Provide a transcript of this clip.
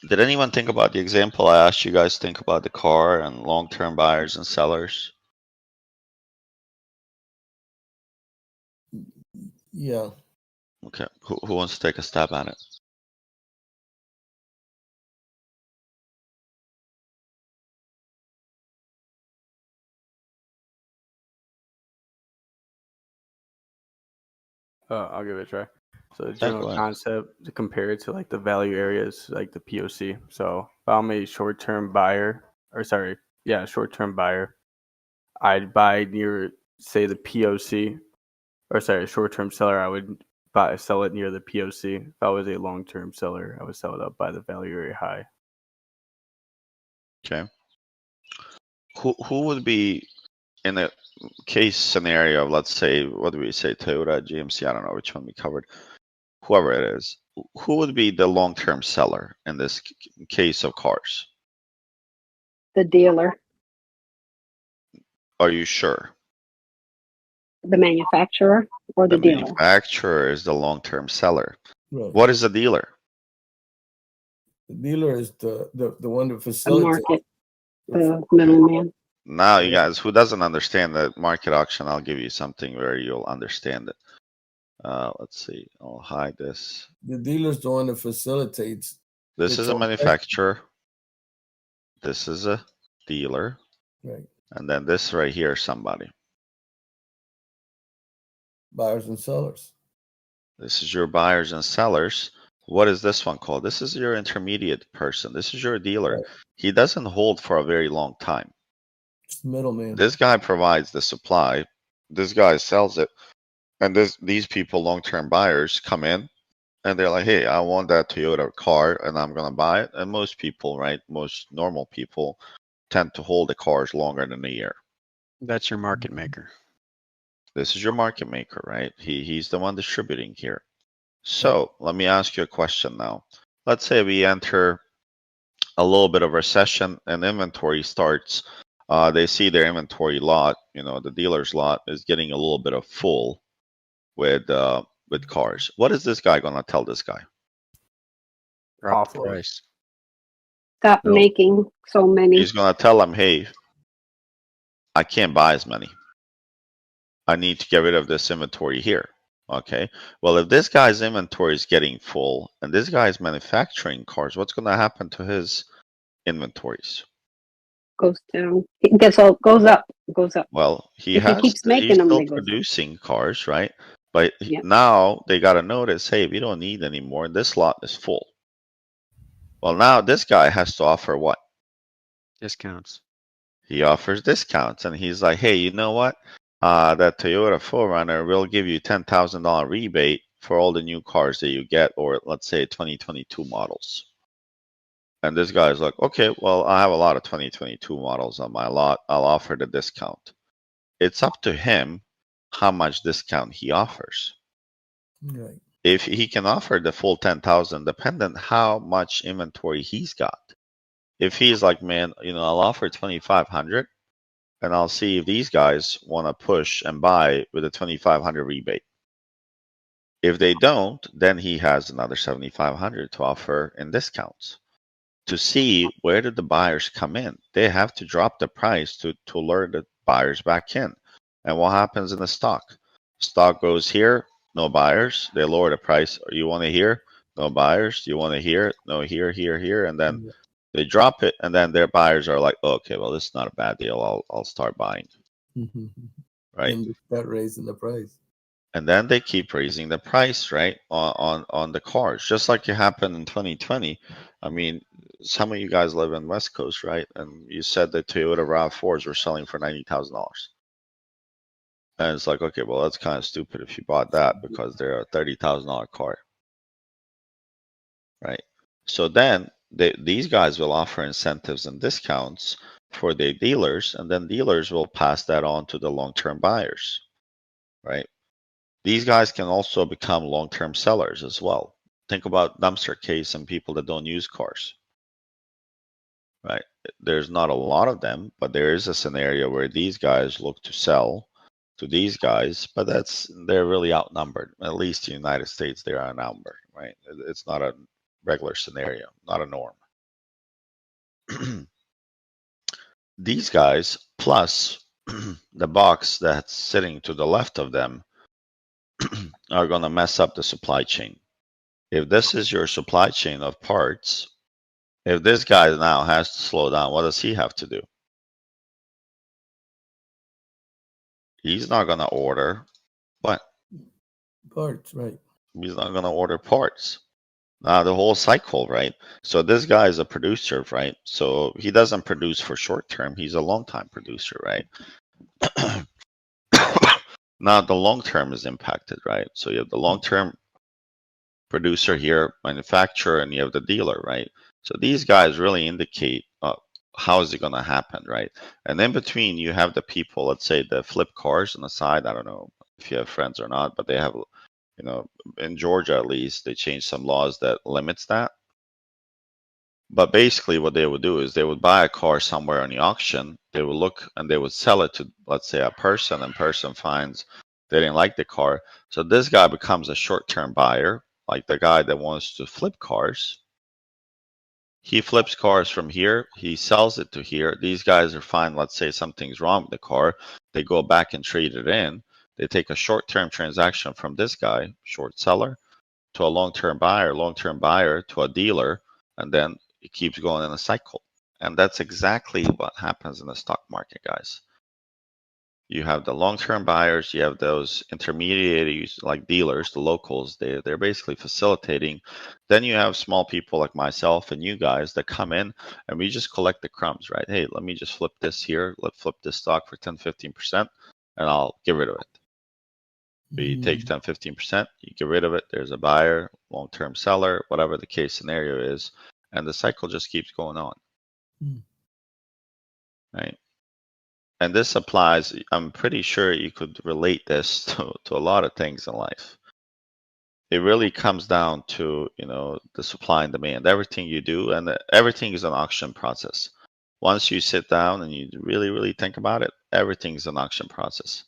Did anyone think about the example I asked you guys to think about the car and long-term buyers and sellers? Yeah. Okay, who wants to take a stab at it? I'll give it a try. So the Yeah, general go ahead. concept to compare it to like the value areas, like the POC. So if I'm a short-term buyer, short-term buyer, I'd buy near, say, the POC, or sorry, a short-term seller, I would sell it near the POC. If I was a long-term seller, I would sell it up by the value area high. Okay. Who would be in a case scenario of, let's say, what do we say, Toyota, GMC, I don't know which one we covered, whoever it is, who would be the long-term seller in this case of cars? The dealer, Are you sure? the manufacturer, or the The dealer. manufacturer is the long-term seller. Right. What is the dealer? The dealer is the one that The facilitates. market, the middleman. Now, you guys, who doesn't understand the market auction, I'll give you something where you'll understand it. Let's see. I'll hide this. The dealer's the one that facilitates. This the is a transaction. manufacturer. This is a dealer. Right. And then this right here is somebody. Buyers and sellers. This is your buyers and sellers. What is this one called? This is your intermediate person. This is your dealer. Right. He doesn't hold for a very long time. It's the middleman. This guy provides the supply. This guy sells it. And these people, long-term buyers, come in and they're like, hey, I want that Toyota car and I'm going to buy it. And most people, right, most normal people tend to hold the cars longer than a year. That's your market maker. This is your market maker, right? He's the one distributing here. So let me ask you a question now. Let's say we enter a little bit of recession and inventory starts. They see their inventory lot, the dealer's lot is getting a little bit of full with cars. What is this guy gonna tell this guy? Drop the Awful. price. Stop No. making so many. He's gonna tell him, hey, I can't buy as many. I need to get rid of this inventory here. Okay. Well, if this guy's inventory is getting full and this guy's manufacturing cars, what's going to happen to his inventories? Goes down. It goes up. Goes up. Well, If he keeps making them, still they go down. producing cars, right? But Yep. now they got to notice, hey, we don't need any more. This lot is full. Well, now this guy has to offer what? Discounts. He offers discounts, and he's like, hey, you know what? That Toyota 4Runner will give you $10,000 rebate for all the new cars that you get, or let's say 2022 models. And this guy's like, okay, well, I have a lot of 2022 models on my lot. I'll offer the discount. It's up to him how much discount he offers. Right. If he can offer the full 10,000, dependent how much inventory he's got. If he's like, man, I'll offer 2,500. And I'll see if these guys want to push and buy with a 2,500 rebate. If they don't, then he has another 7,500 to offer in discounts. To see where did the buyers come in, they have to drop the price to lure the buyers back in. And what happens in the stock? Stock goes here, no buyers. They lower the price. You want to hear? No buyers. You want to hear? No, here, and then they drop it, and then their buyers are like, oh, okay, well, this is not a bad deal. I'll start buying. Right. And they start raising the price. And then they keep raising the price, right, on the cars, just like it happened in 2020. I mean, some of you guys live in West Coast, right? And you said that Toyota RAV4s were selling for $90,000. And it's like, okay, well, that's kind of stupid if you bought that because they're a $30,000 car, right? So then these guys will offer incentives and discounts for their dealers, and then dealers will pass that on to the long-term buyers, right? These guys can also become long-term sellers as well. Think about dumpster case and people that don't use cars, right? There's not a lot of them, but there is a scenario where these guys look to sell to these guys, but they're really outnumbered. At least in the United States, they are outnumbered, right? It's not a regular scenario, not a norm. these guys plus the box that's sitting to the left of them are going to mess up the supply chain. If this is your supply chain of parts, if this guy now has to slow down, what does he have to do? He's not going to order what? Parts, right? He's not going to order parts. The whole cycle, right? So this guy is a producer, right? So he doesn't produce for short term. He's a long time producer, right? Now the long term is impacted, right? So you have the long term producer here, manufacturer, and you have the dealer, right? So these guys really indicate how is it going to happen, right? And in between, you have the people, let's say the flip cars on the side. I don't know if you have friends or not, but they have, you know, in Georgia at least, they changed some laws that limits that. But basically what they would do is they would buy a car somewhere on the auction, they would look and they would sell it to, let's say, a person, and person finds they didn't like the car. So this guy becomes a short-term buyer, like the guy that wants to flip cars. He flips cars from here, he sells it to here. These guys are fine, let's say something's wrong with the car. They go back and trade it in. They take a short-term transaction from this guy, short seller, to a long-term buyer to a dealer, and then it keeps going in a cycle. And that's exactly what happens in the stock market, guys. You have the long-term buyers, you have those intermediaries like dealers, the locals, they're basically facilitating. Then you have small people like myself and you guys that come in and we just collect the crumbs, right? Hey, let me just flip this here. Let's flip this stock for 10, 15% and I'll get rid of it. You take 10, 15%, you get rid of it. There's a buyer, long-term seller, whatever the case scenario is. And the cycle just keeps going on. Right? And this applies, I'm pretty sure you could relate this to a lot of things in life. It really comes down to, you know, the supply and demand, everything you do, and everything is an auction process. Once you sit down and you really, really think about it, everything is an auction process.